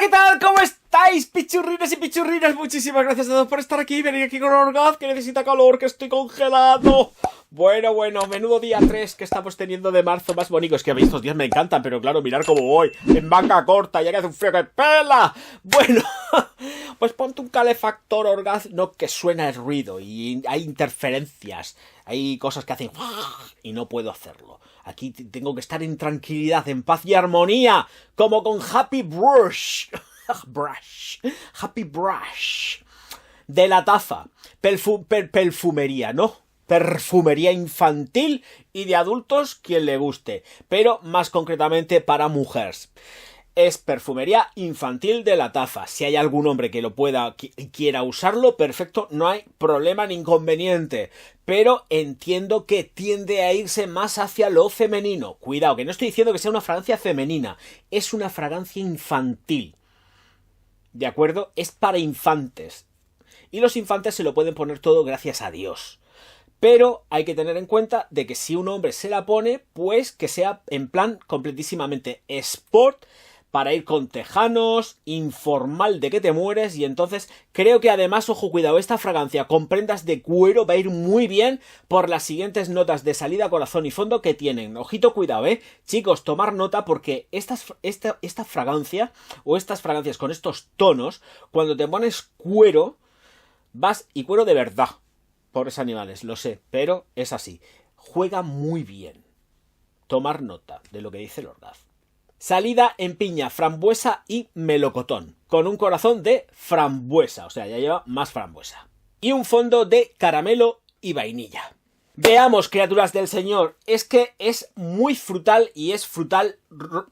¿qué tal? ¿Cómo estáis, pichurrinas y pichurrinas? Muchísimas gracias a todos por estar aquí. Venid aquí con Orgaz, que necesita calor, que estoy congelado. Bueno, menudo día 3 que estamos teniendo de marzo más bonito. Es que a mí estos días me encantan, pero claro, mirar cómo voy. En manga corta, ya que hace un frío que pela. Bueno, pues ponte un calefactor, Orgaz, no, que suena el ruido y hay interferencias. Hay cosas que hacen y no puedo hacerlo. Aquí tengo que estar en tranquilidad, en paz y armonía, como con Happy Brush. Happy Brush. De la taza. Perfumería, ¿no? Perfumería infantil y de adultos, quien le guste. Pero más concretamente para mujeres. Es perfumería infantil de la taza. Si hay algún hombre que lo pueda y quiera usarlo, perfecto, no hay problema ni inconveniente. Pero entiendo que tiende a irse más hacia lo femenino. Cuidado, que no estoy diciendo que sea una fragancia femenina. Es una fragancia infantil. ¿De acuerdo? Es para infantes. Y los infantes se lo pueden poner todo gracias a Dios. Pero hay que tener en cuenta de que si un hombre se la pone, pues que sea en plan completísimamente sport, para ir con tejanos, informal de que te mueres. Y entonces creo que además, ojo, cuidado, esta fragancia con prendas de cuero va a ir muy bien por las siguientes notas de salida, corazón y fondo que tienen. Ojito, cuidado, chicos, tomar nota, porque esta fragancia o estas fragancias con estos tonos, cuando te pones cuero, vas, y cuero de verdad, pobres animales, lo sé, pero es así, juega muy bien. Tomar nota de lo que dice el Orgaz. Salida en piña, frambuesa y melocotón, con un corazón de frambuesa, o sea, ya lleva más frambuesa. Y un fondo de caramelo y vainilla. Veamos, criaturas del Señor, es que es muy frutal y es frutal,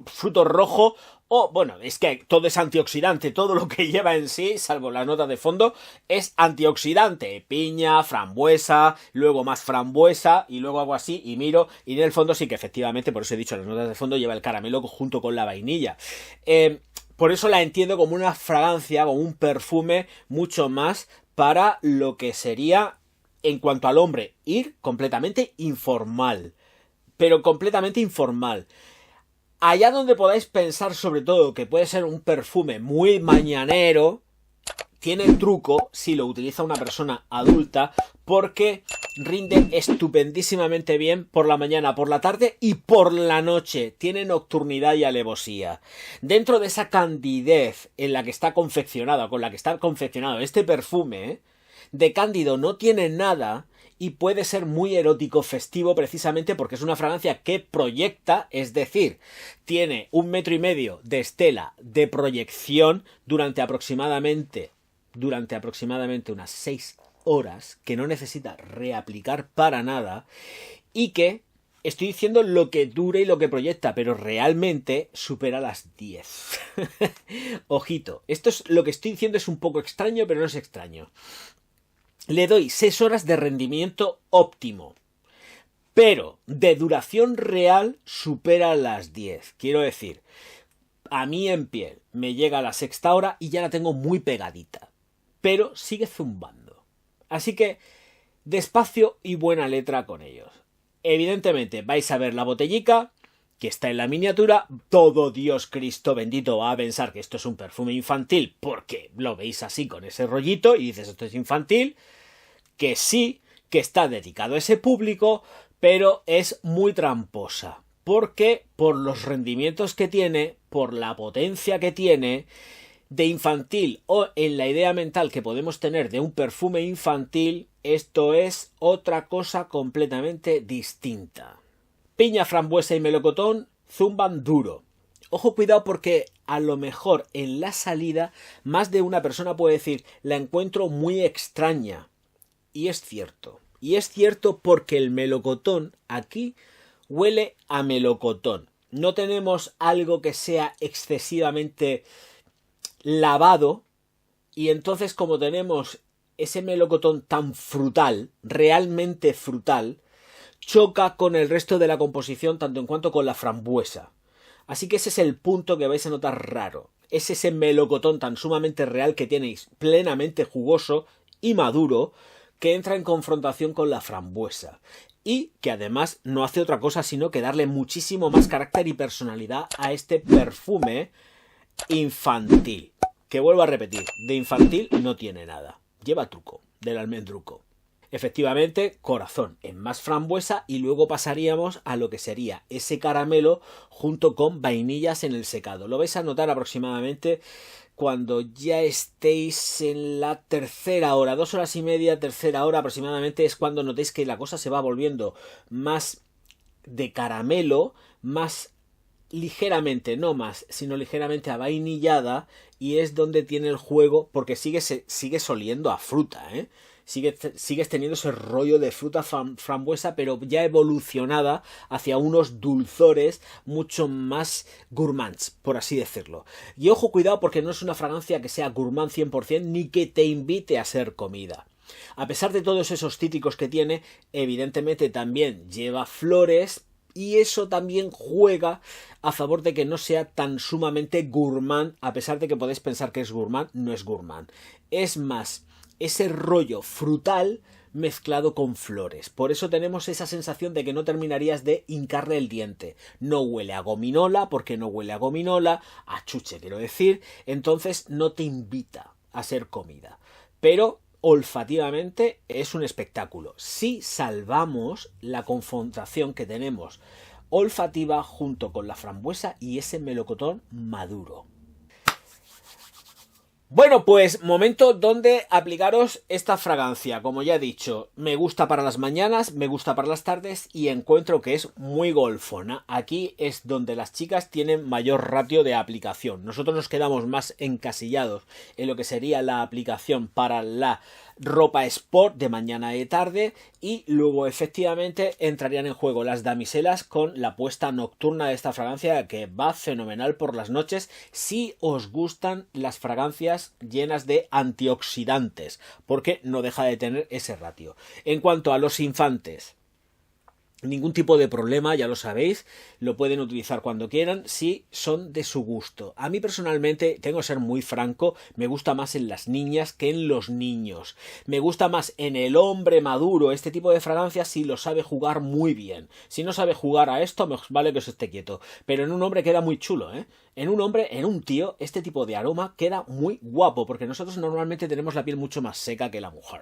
fruto rojo, o bueno, es que todo es antioxidante, todo lo que lleva en sí, salvo la nota de fondo, es antioxidante, piña, frambuesa, luego más frambuesa y luego algo así y miro, y en el fondo sí que efectivamente, por eso he dicho, las notas de fondo lleva el caramelo junto con la vainilla. Por eso la entiendo como una fragancia, como un perfume mucho más para lo que sería, en cuanto al hombre, ir completamente informal. Pero completamente informal. Allá donde podáis pensar sobre todo que puede ser un perfume muy mañanero, tiene truco si lo utiliza una persona adulta, porque rinde estupendísimamente bien por la mañana, por la tarde y por la noche. Tiene nocturnidad y alevosía. Dentro de esa candidez en la que está confeccionada, con la que está confeccionado este perfume, de cándido no tiene nada y puede ser muy erótico, festivo, precisamente porque es una fragancia que proyecta, es decir, tiene 1,5 metros de estela de proyección durante aproximadamente unas 6 horas, que no necesita reaplicar para nada, y que estoy diciendo lo que dura y lo que proyecta, pero realmente supera las 10. Ojito, esto es lo que estoy diciendo, es un poco extraño, pero no es extraño. Le doy 6 horas de rendimiento óptimo, pero de duración real supera las 10. Quiero decir, a mí en piel me llega a la 6ª hora y ya la tengo muy pegadita, pero sigue zumbando. Así que despacio y buena letra con ellos. Evidentemente vais a ver la botellica que está en la miniatura. Todo Dios Cristo bendito va a pensar que esto es un perfume infantil porque lo veis así con ese rollito y dices esto es infantil, que sí, que está dedicado a ese público, pero es muy tramposa, porque por los rendimientos que tiene, por la potencia que tiene, de infantil, o en la idea mental que podemos tener de un perfume infantil, esto es otra cosa completamente distinta. Piña, frambuesa y melocotón zumban duro. Ojo, cuidado, porque a lo mejor en la salida más de una persona puede decir, la encuentro muy extraña. Y es cierto. Y es cierto porque el melocotón aquí huele a melocotón. No tenemos algo que sea excesivamente lavado, y entonces como tenemos ese melocotón tan frutal, realmente frutal, choca con el resto de la composición tanto en cuanto con la frambuesa. Así que ese es el punto que vais a notar raro. Es ese melocotón tan sumamente real que tenéis, plenamente jugoso y maduro, que entra en confrontación con la frambuesa. Y que además no hace otra cosa sino que darle muchísimo más carácter y personalidad a este perfume infantil. Que vuelvo a repetir, de infantil no tiene nada. Lleva truco, del almendruco. Efectivamente, corazón en más frambuesa y luego pasaríamos a lo que sería ese caramelo junto con vainillas en el secado. Lo vais a notar aproximadamente cuando ya estéis en la tercera hora, 2 horas y media, tercera hora aproximadamente, es cuando notéis que la cosa se va volviendo más de caramelo, más ligeramente, no más, sino ligeramente avainillada, y es donde tiene el juego, porque sigues oliendo a fruta, ¿eh? Sigues teniendo ese rollo de fruta frambuesa, pero ya evolucionada hacia unos dulzores mucho más gourmands, por así decirlo. Y ojo, cuidado, porque no es una fragancia que sea gourmand 100% ni que te invite a ser comida. A pesar de todos esos cítricos que tiene, evidentemente también lleva flores, y eso también juega a favor de que no sea tan sumamente gourmand, a pesar de que podéis pensar que es gourmand, no es gourmand. Es más ese rollo frutal mezclado con flores. Por eso tenemos esa sensación de que no terminarías de hincarle el diente. No huele a gominola, porque no huele a gominola, a chuche quiero decir, entonces no te invita a ser comida. Pero olfativamente es un espectáculo. Si salvamos la confrontación que tenemos olfativa junto con la frambuesa y ese melocotón maduro. Bueno, pues momento donde aplicaros esta fragancia. Como ya he dicho, me gusta para las mañanas, me gusta para las tardes y encuentro que es muy golfona. Aquí es donde las chicas tienen mayor ratio de aplicación. Nosotros nos quedamos más encasillados en lo que sería la aplicación para la ropa sport de mañana y tarde, y luego efectivamente entrarían en juego las damiselas con la puesta nocturna de esta fragancia, que va fenomenal por las noches si os gustan las fragancias llenas de antioxidantes, porque no deja de tener ese ratio. En cuanto a los infantes, ningún tipo de problema, ya lo sabéis, lo pueden utilizar cuando quieran si son de su gusto. A mí personalmente, tengo que ser muy franco, me gusta más en las niñas que en los niños. Me gusta más en el hombre maduro este tipo de fragancias si lo sabe jugar muy bien. Si no sabe jugar a esto, vale que se esté quieto. Pero en un hombre queda muy chulo, ¿eh? En un hombre, en un tío, este tipo de aroma queda muy guapo, porque nosotros normalmente tenemos la piel mucho más seca que la mujer.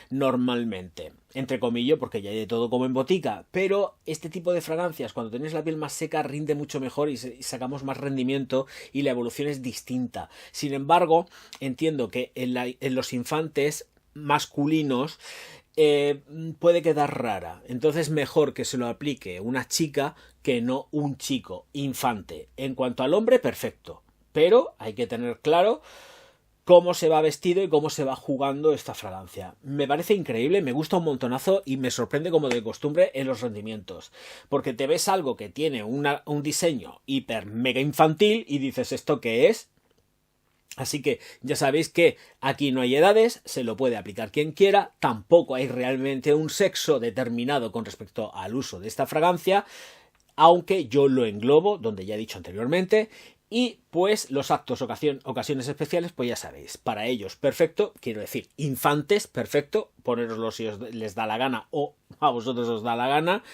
Normalmente. Entre comillas, porque ya hay de todo como en botica. Pero este tipo de fragancias, cuando tenéis la piel más seca, rinde mucho mejor y sacamos más rendimiento y la evolución es distinta. Sin embargo, entiendo que en los infantes masculinos puede quedar rara. Entonces mejor que se lo aplique una chica que no un chico infante. En cuanto al hombre, perfecto. Pero hay que tener claro cómo se va vestido y cómo se va jugando esta fragancia. Me parece increíble, me gusta un montonazo y me sorprende como de costumbre en los rendimientos. Porque te ves algo que tiene un diseño hiper mega infantil y dices, ¿esto qué es? Así que ya sabéis que aquí no hay edades, se lo puede aplicar quien quiera, tampoco hay realmente un sexo determinado con respecto al uso de esta fragancia, aunque yo lo englobo, donde ya he dicho anteriormente. Y pues los actos, ocasiones especiales, pues ya sabéis, para ellos perfecto, quiero decir, infantes, perfecto, poneroslo si les da la gana o a vosotros os da la gana,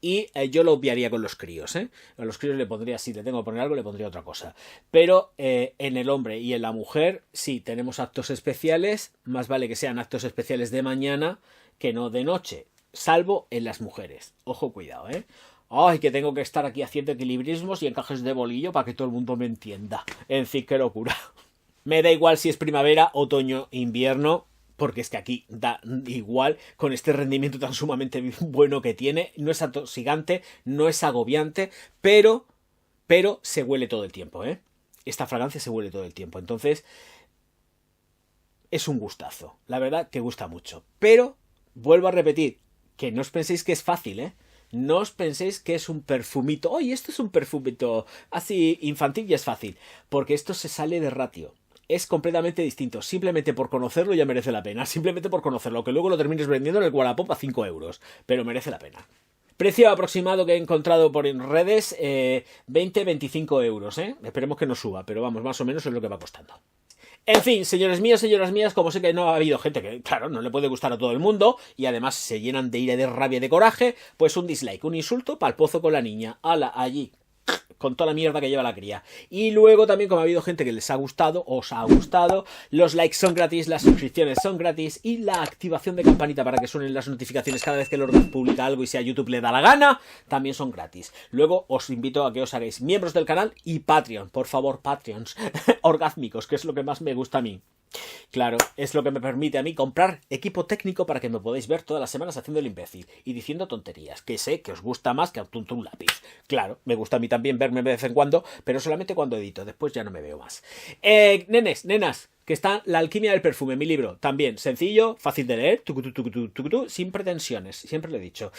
y yo lo obviaría con los críos, ¿eh? A los críos le pondría, si le tengo que poner algo, le pondría otra cosa. Pero en el hombre y en la mujer, sí, tenemos actos especiales, más vale que sean actos especiales de mañana que no de noche, salvo en las mujeres. Ojo, cuidado, ¿eh? Ay, que tengo que estar aquí haciendo equilibrismos y encajes de bolillo para que todo el mundo me entienda. En fin, qué locura. Me da igual si es primavera, otoño, invierno, porque es que aquí da igual con este rendimiento tan sumamente bueno que tiene. No es atoxigante, no es agobiante, pero se huele todo el tiempo, ¿eh? Esta fragancia se huele todo el tiempo. Entonces, es un gustazo. La verdad que gusta mucho. Pero, vuelvo a repetir, que no os penséis que es fácil, ¿eh? No os penséis que es un perfumito. ¡Oye, esto es un perfumito así infantil y es fácil! Porque esto se sale de ratio. Es completamente distinto. Simplemente por conocerlo ya merece la pena. Simplemente por conocerlo. Que luego lo termines vendiendo en el Wallapop a 5 euros. Pero merece la pena. Precio aproximado que he encontrado por en redes, 20-25 euros, ¿eh? Esperemos que no suba, pero vamos, más o menos es lo que va costando. En fin, señores míos, señoras mías, como sé que no ha habido gente que, claro, no le puede gustar a todo el mundo y además se llenan de ira, de rabia y de coraje, pues un dislike, un insulto pa'l pozo con la niña. ¡Hala, allí! con toda la mierda que lleva la cría. Y luego también, como ha habido gente que les ha gustado, os ha gustado, los likes son gratis, las suscripciones son gratis y la activación de campanita para que suenen las notificaciones cada vez que el Orgaz publica algo y si a YouTube le da la gana, también son gratis. Luego os invito a que os hagáis miembros del canal y Patreon, por favor, Patreons orgásmicos, que es lo que más me gusta a mí. Claro, es lo que me permite a mí comprar equipo técnico para que me podáis ver todas las semanas haciendo el imbécil y diciendo tonterías, que sé que os gusta más que a un lápiz. Claro, me gusta a mí también verme de vez en cuando, pero solamente cuando edito, después ya no me veo más. Nenes, nenas, que está La alquimia del perfume, mi libro, también sencillo, fácil de leer, sin pretensiones, siempre lo he dicho.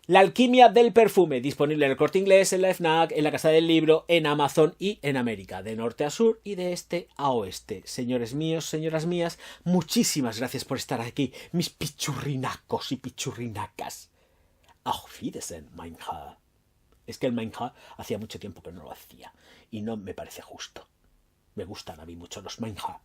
La alquimia del perfume, disponible en el Corte Inglés, en la FNAC, en la Casa del Libro, en Amazon y en América, de norte a sur y de este a oeste. Señores míos, señoras mías, muchísimas gracias por estar aquí, mis pichurrinacos y pichurrinacas. Auf Wiedersehen, mein Herr. Es que el mein Herr hacía mucho tiempo que no lo hacía y no me parece justo. Me gustan a mí mucho los mein Herr.